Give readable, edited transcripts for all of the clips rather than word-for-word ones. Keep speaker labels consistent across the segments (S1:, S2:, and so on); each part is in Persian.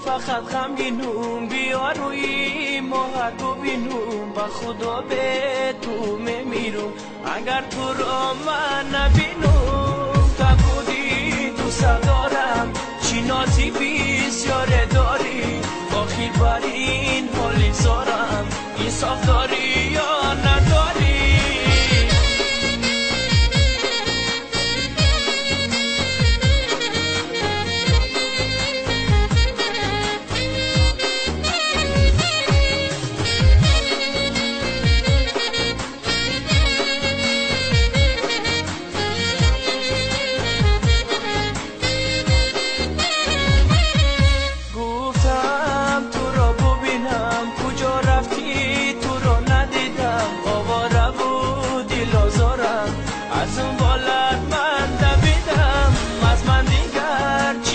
S1: فقط غمگینم بیا روی ماه ببینم با خدا به تو میمیرم اگر تو را من نبینم تا بودی دوست دارم چی نازی بسیار داری آخر بر این حالی زارم انصاف داری یا نداری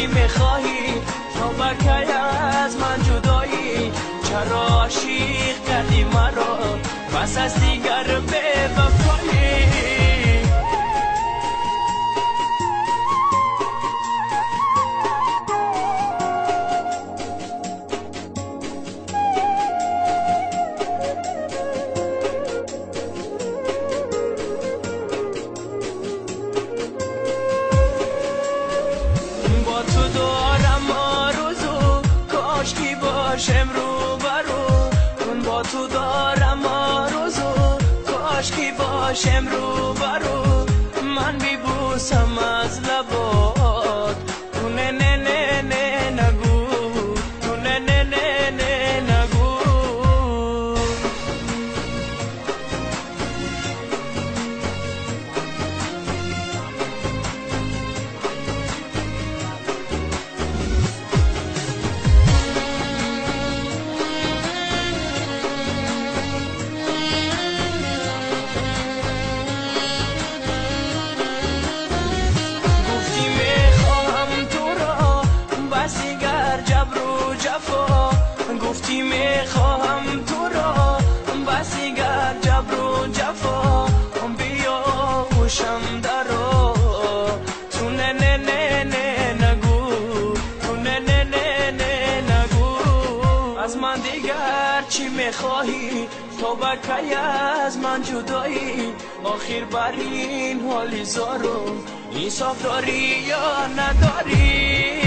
S1: میخواهی تا بکی از من جدایی چرا عاشق کردی مرا پس از دیگر به وفایی امرو برو کن با تو دارم آرزو کاش کی باشم رو برو من بیبوسم از لبات تو نه نه نه نه نگو تو نه نه نه نه نگو گفتی میخواهم تو را بسی گر جبر و جفا بیا خوشم درا تو نه نه نه نه نگو تو نه نه نه نه نگو از من دیگر چی میخواهی تو بکی از من جدایی آخر بر این حالی زارم انصاف داری یا نداری